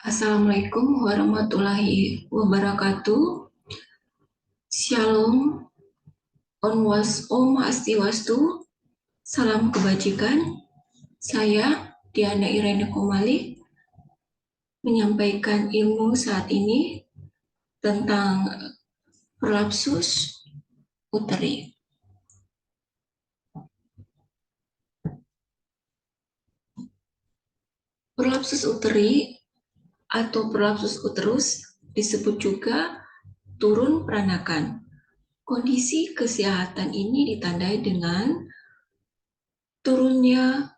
Assalamualaikum warahmatullahi wabarakatuh. Shalom, Om Astiwastu, salam kebajikan. Saya Diana Irene Komali menyampaikan ilmu saat ini tentang prolapsus uteri. Prolapsus uteri atau prolapsus uterus disebut juga turun peranakan. Kondisi kesehatan ini ditandai dengan turunnya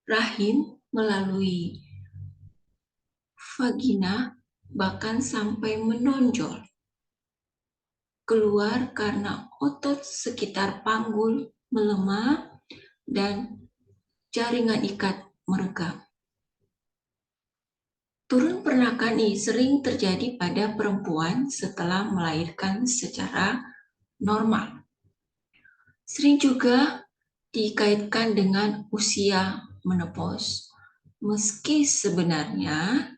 rahim melalui vagina, bahkan sampai menonjol keluar karena otot sekitar panggul melemah dan jaringan ikat meregam. Turun peranakan ini sering terjadi pada perempuan setelah melahirkan secara normal. Sering juga dikaitkan dengan usia menopause. Meski sebenarnya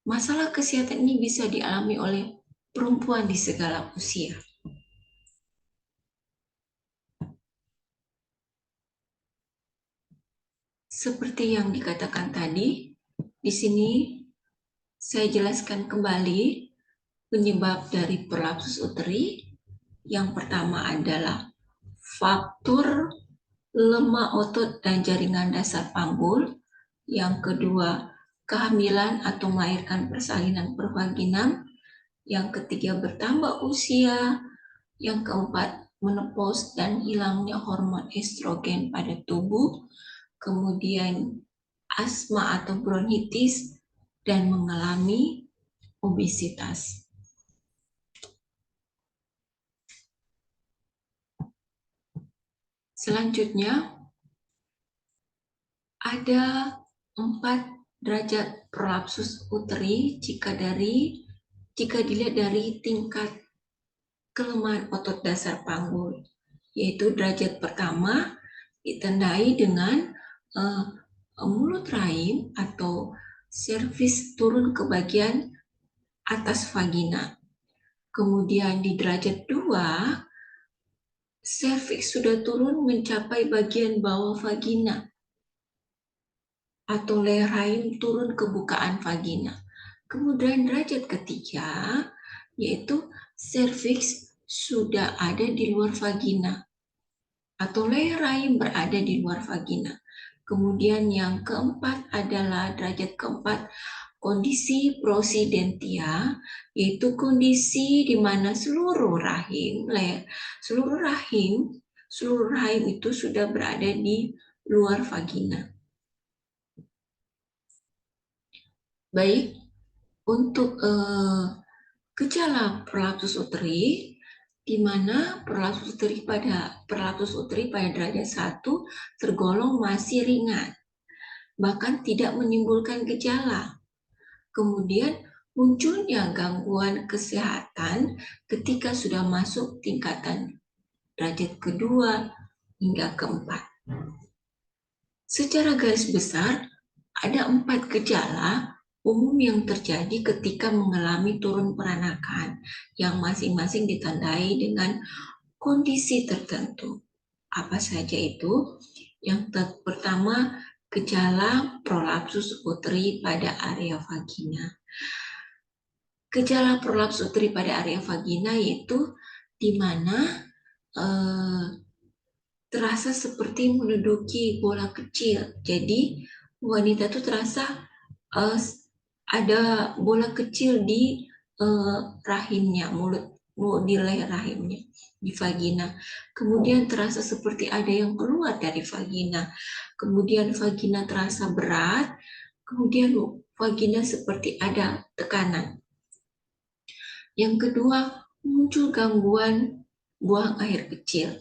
masalah kesehatan ini bisa dialami oleh perempuan di segala usia. Seperti yang dikatakan tadi, di sini saya jelaskan kembali penyebab dari prolapsus uteri. Yang pertama adalah faktor lemah otot dan jaringan dasar panggul. Yang kedua, kehamilan atau melahirkan persalinan pervaginam. Yang ketiga, bertambah usia. Yang keempat, menopause dan hilangnya hormon estrogen pada tubuh. Kemudian asma atau bronkitis dan mengalami obesitas. Selanjutnya, ada 4 derajat prolapsus uteri jika dilihat dari tingkat kelemahan otot dasar panggul, yaitu derajat pertama ditandai dengan mulut rahim atau serviks turun ke bagian atas vagina. Kemudian di derajat 2, serviks sudah turun mencapai bagian bawah vagina atau leher rahim turun ke bukaan vagina. Kemudian derajat ketiga, yaitu serviks sudah ada di luar vagina atau leher rahim berada di luar vagina. Kemudian yang keempat adalah derajat keempat, kondisi prosidentia, yaitu kondisi di mana seluruh rahim itu sudah berada di luar vagina. Baik, untuk gejala prolapsus uteri, di mana prolapsus uteri pada derajat 1 tergolong masih ringan, bahkan tidak menimbulkan gejala. Kemudian munculnya gangguan kesehatan ketika sudah masuk tingkatan derajat kedua hingga keempat. Secara garis besar, ada 4 gejala umum yang terjadi ketika mengalami turun peranakan yang masing-masing ditandai dengan kondisi tertentu. Apa saja itu? Yang pertama, gejala prolapsus uteri pada area vagina. Gejala prolapsus uteri pada area vagina yaitu di mana terasa seperti menduduki bola kecil. Jadi wanita itu terasa ada bola kecil di rahimnya, di leher rahimnya, di vagina. Kemudian terasa seperti ada yang keluar dari vagina. Kemudian vagina terasa berat. Kemudian vagina seperti ada tekanan. Yang kedua, muncul gangguan buang air kecil.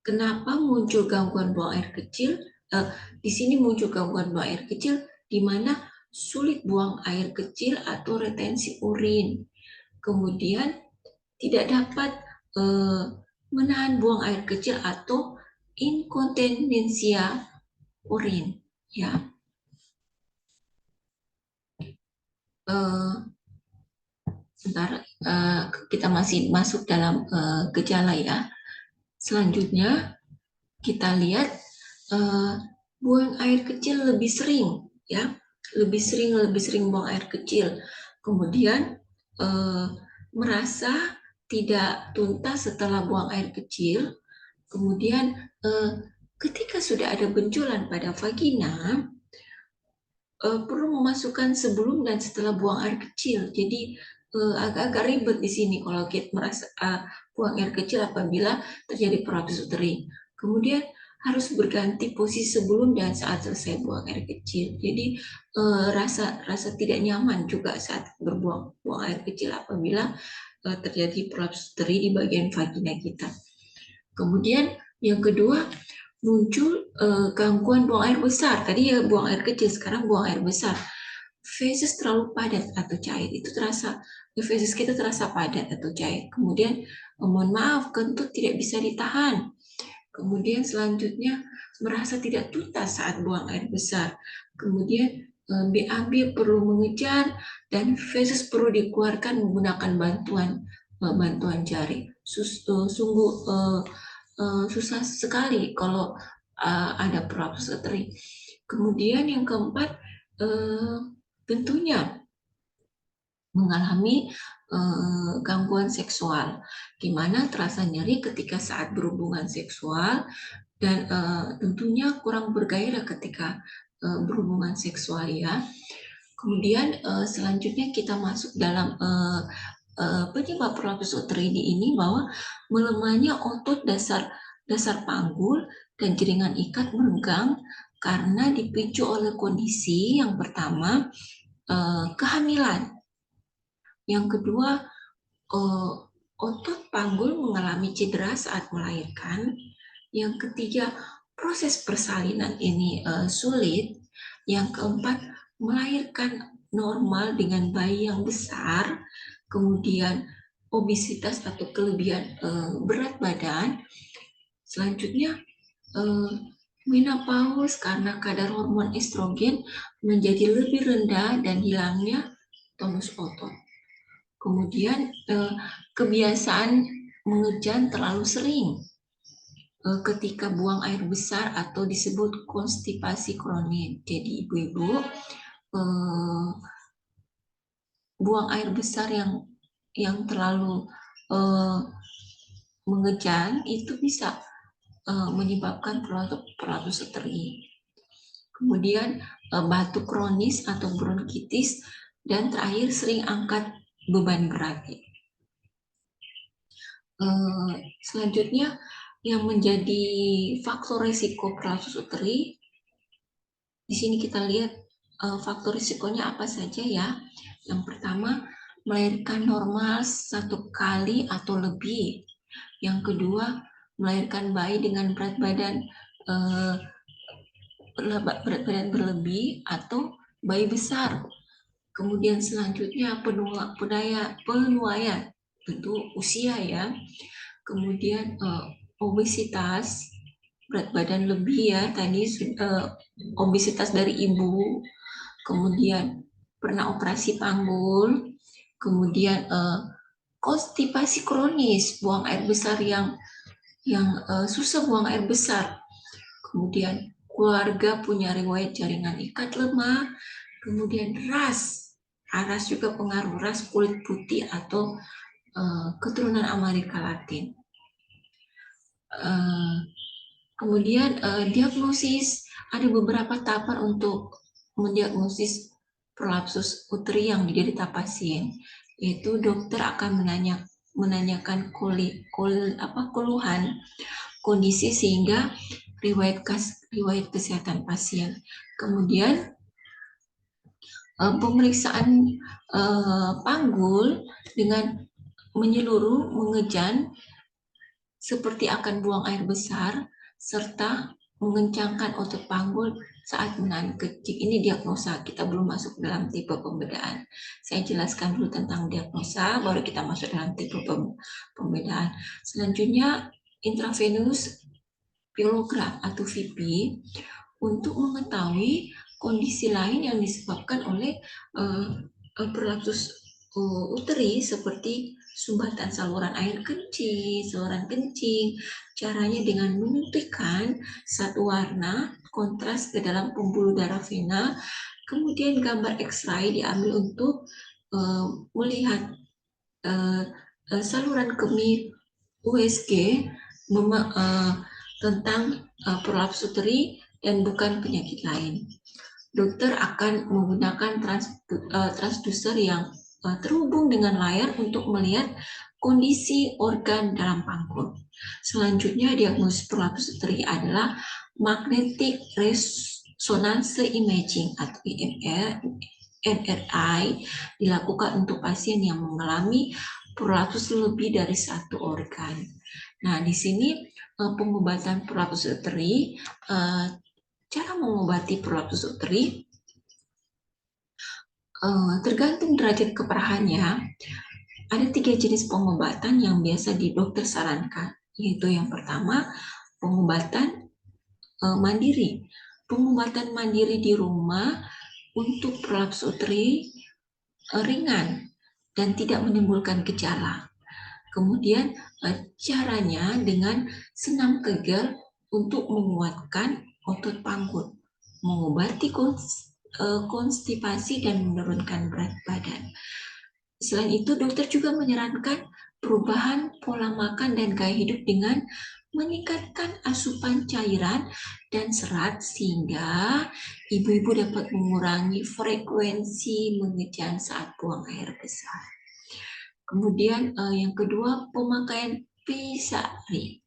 Kenapa muncul gangguan buang air kecil? Di sini muncul gangguan buang air kecil di mana sulit buang air kecil atau retensi urin. Kemudian tidak dapat menahan buang air kecil atau inkontinensia urin. Ya. eh, sebentar, kita masih masuk dalam gejala ya. Selanjutnya kita lihat eh, buang air kecil lebih sering ya, lebih sering buang air kecil. Kemudian eh, merasa tidak tuntas setelah buang air kecil. Kemudian ketika sudah ada benjolan pada vagina, perlu memasukkan sebelum dan setelah buang air kecil. Jadi agak-agak ribet di sini kalau kita merasa buang air kecil apabila terjadi prolapsus uteri. Kemudian harus berganti posisi sebelum dan saat selesai buang air kecil. Jadi rasa rasa tidak nyaman juga saat buang air kecil apabila terjadi prolapsus uteri di bagian vagina kita. Kemudian yang kedua, muncul gangguan buang air besar. Tadi ya buang air kecil, sekarang buang air besar. Feses terlalu padat atau cair, itu terasa, feses kita terasa padat atau cair. Kemudian, mohon maaf, kentut tidak bisa ditahan. Kemudian selanjutnya, merasa tidak tuntas saat buang air besar. Kemudian, BAB perlu mengejar dan feses perlu dikeluarkan menggunakan bantuan jari. Sungguh susah sekali kalau ada prolapsus uteri. Kemudian yang keempat, tentunya mengalami gangguan seksual, di mana terasa nyeri ketika saat berhubungan seksual dan tentunya kurang bergairah ketika berhubungan seksual ya. Kemudian selanjutnya kita masuk dalam penyebab prolapsus uterine ini bahwa melemahnya otot dasar dasar panggul dan jaringan ikat merenggang karena dipicu oleh kondisi yang pertama kehamilan, yang kedua otot panggul mengalami cedera saat melahirkan, yang ketiga proses persalinan ini sulit, yang keempat melahirkan normal dengan bayi yang besar, kemudian obesitas atau kelebihan berat badan. Selanjutnya menopause karena kadar hormon estrogen menjadi lebih rendah dan hilangnya tonus otot. Kemudian kebiasaan mengejan terlalu sering ketika buang air besar atau disebut konstipasi kronis. Jadi ibu-ibu buang air besar yang terlalu mengejan itu bisa menyebabkan prolapsus uteri. Kemudian batuk kronis atau bronkitis, dan terakhir sering angkat beban berat. Selanjutnya yang menjadi faktor risiko prolapsus uteri, di sini kita lihat faktor risikonya apa saja ya. Yang pertama, melahirkan normal 1 kali atau lebih. Yang kedua, melahirkan bayi dengan berat badan berlebih atau bayi besar. Kemudian selanjutnya penuaian, tentu usia ya. Kemudian obesitas, berat badan lebih ya, tadi obesitas dari ibu. Kemudian pernah operasi panggul. Kemudian konstipasi kronis, buang air besar yang susah buang air besar. Kemudian keluarga punya riwayat jaringan ikat lemah. Kemudian ras juga pengaruh, ras kulit putih atau keturunan Amerika Latin. Kemudian diagnosis, ada beberapa tahapan untuk mendiagnosis prolapsus uteri yang diderita pasien, yaitu dokter akan menanyakan keluhan kondisi sehingga riwayat kesehatan pasien. Kemudian pemeriksaan panggul dengan menyeluruh, mengejan seperti akan buang air besar, serta mengencangkan otot panggul saat menahan kencing. Ini diagnosa, kita belum masuk dalam tipe pembedaan. Saya jelaskan dulu tentang diagnosa, baru kita masuk dalam tipe pembedaan. Selanjutnya, intravenous pilogram atau VP untuk mengetahui kondisi lain yang disebabkan oleh prolapsus uteri seperti sumbatan saluran air kencing, saluran kencing. Caranya dengan menyuntikkan satu warna kontras ke dalam pembuluh darah vena, kemudian gambar X-ray diambil untuk melihat saluran kemih USG tentang prolapsus uteri dan bukan penyakit lain. Dokter akan menggunakan transducer yang terhubung dengan layar untuk melihat kondisi organ dalam panggul. Selanjutnya, diagnosis prolapsus uteri adalah magnetic resonance imaging atau MRI dilakukan untuk pasien yang mengalami prolapsus lebih dari satu organ. Nah, di sini pengobatan prolapsus uteri, cara mengobati prolapsus uteri tergantung derajat keparahannya. Ada 3 jenis pengobatan yang biasa dokter sarankan, yaitu yang pertama, pengobatan mandiri. Pengobatan mandiri di rumah untuk prolapsus uteri ringan dan tidak menimbulkan gejala. Kemudian caranya dengan senam kegel untuk menguatkan otot panggul, mengobati konstipasi dan menurunkan berat badan. Selain itu, dokter juga menyarankan perubahan pola makan dan gaya hidup dengan meningkatkan asupan cairan dan serat sehingga ibu-ibu dapat mengurangi frekuensi mengejang saat buang air besar. Kemudian yang kedua, pemakaian Pisari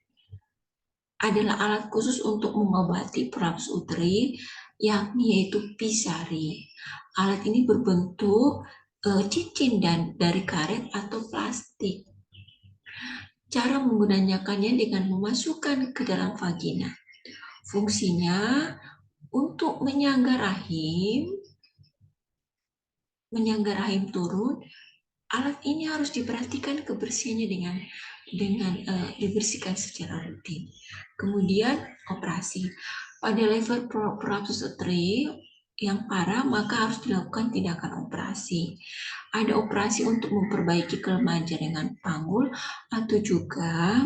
adalah alat khusus untuk mengobati prolapsus uteri, yaitu Pisari. Alat ini berbentuk cincin dan dari karet atau plastik. Cara menggunakannya dengan memasukkan ke dalam vagina. Fungsinya untuk menyangga rahim turun. Alat ini harus diperhatikan kebersihannya dengan dibersihkan secara rutin. Kemudian operasi. Pada level prolapsus uteri yang parah, maka harus dilakukan tindakan operasi. Ada operasi untuk memperbaiki kelemahan jaringan panggul atau juga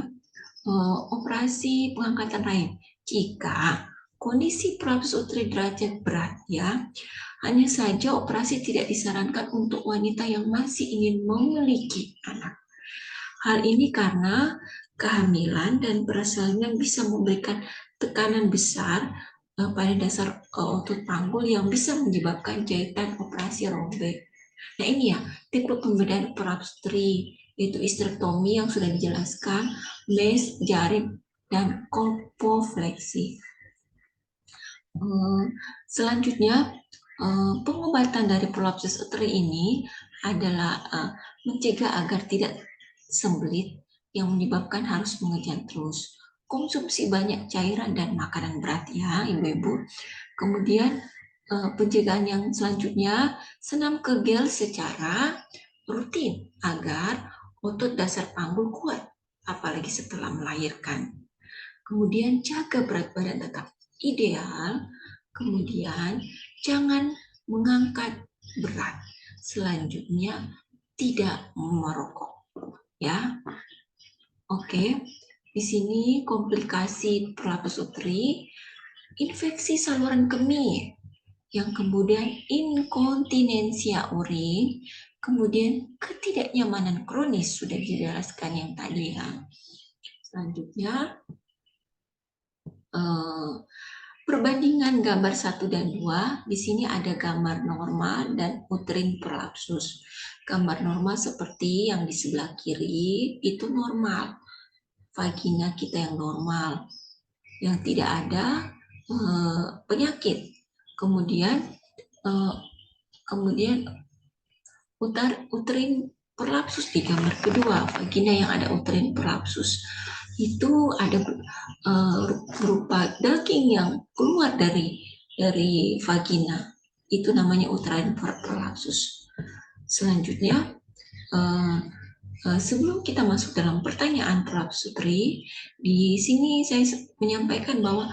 operasi pengangkatan rahim. Jika kondisi prolapsus uteri derajat berat, ya, hanya saja operasi tidak disarankan untuk wanita yang masih ingin memiliki anak. Hal ini karena kehamilan dan persalinan bisa memberikan tekanan besar pada dasar otot panggul yang bisa menyebabkan jahitan operasi robek. Nah, ini ya tipe pembedaan prolapsus uteri, yaitu histerektomi yang sudah dijelaskan, mesh, jarim, dan kolpofleksi. Selanjutnya, pengobatan dari prolapsus uteri ini adalah mencegah agar tidak sembelit yang menyebabkan harus mengejang terus. Konsumsi banyak cairan dan makanan berat ya, ibu-ibu. Kemudian pencegahan yang selanjutnya, senam kegel secara rutin agar otot dasar panggul kuat, apalagi setelah melahirkan. Kemudian jaga berat badan tetap ideal. Kemudian jangan mengangkat berat. Selanjutnya tidak merokok, ya. Oke, di sini komplikasi prolapsus uteri, infeksi saluran kemih, yang kemudian inkontinensia urin, kemudian ketidaknyamanan kronis sudah dijelaskan yang tadi ya. Selanjutnya perbandingan gambar 1 dan 2, di sini ada gambar normal dan uterin prolapsus. Gambar normal seperti yang di sebelah kiri itu normal, vagina kita yang normal, yang tidak ada penyakit. Kemudian uterin prolapsus di gambar kedua, vagina yang ada uterin prolapsus itu ada berupa daging yang keluar dari vagina, itu namanya uterin prolapsus. Selanjutnya, sebelum kita masuk dalam pertanyaan prolapsus uteri, di sini saya menyampaikan bahwa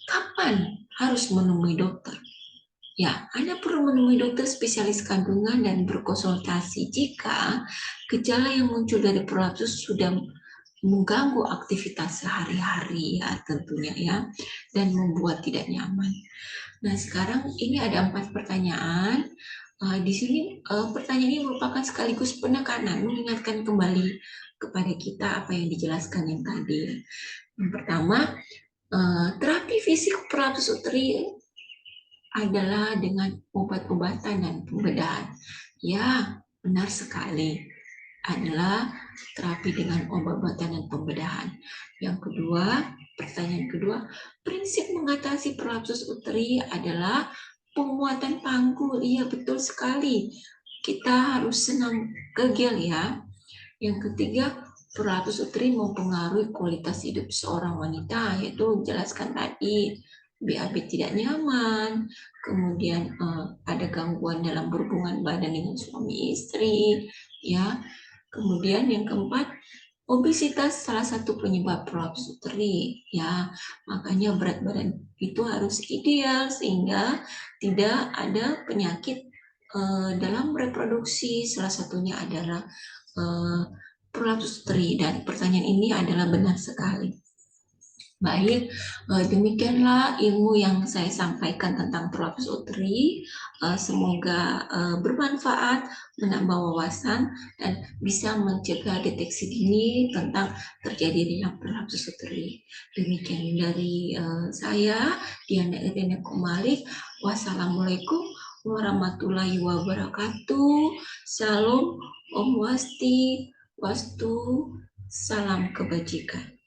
kapan harus menemui dokter. Ya, Anda perlu menemui dokter spesialis kandungan dan berkonsultasi jika gejala yang muncul dari prolapsus sudah mengganggu aktivitas sehari-hari ya tentunya ya, dan membuat tidak nyaman. Nah, sekarang ini ada 4 pertanyaan. Di sini pertanyaan ini merupakan sekaligus penekanan, mengingatkan kembali kepada kita apa yang dijelaskan yang tadi. Yang pertama, terapi fisik prolapsus uteri adalah dengan obat-obatan dan pembedahan. Ya, benar sekali. Adalah terapi dengan obat-obatan dan pembedahan. Yang kedua, pertanyaan kedua, prinsip mengatasi prolapsus uteri adalah penguatan panggul. Iya, betul sekali. Kita harus senam kegel ya. Yang ketiga, prolapsus uteri mempengaruhi kualitas hidup seorang wanita, yaitu jelaskan tadi BAB tidak nyaman, kemudian ada gangguan dalam berhubungan badan dengan suami istri, ya. Kemudian yang keempat, obesitas salah satu penyebab prolapsus uteri, ya. Makanya berat badan itu harus ideal sehingga tidak ada penyakit dalam reproduksi. Salah satunya adalah uh, prolapsus uteri, dan pertanyaan ini adalah benar sekali. Baik, demikianlah ilmu yang saya sampaikan tentang prolapsus uteri. Semoga bermanfaat, menambah wawasan, dan bisa mencegah deteksi dini tentang terjadinya prolapsus uteri. Demikian dari saya, Diana Irina Kumalik. Wassalamualaikum warahmatullahi wabarakatuh. Shalom, Om Wasti, Wastu, salam kebajikan.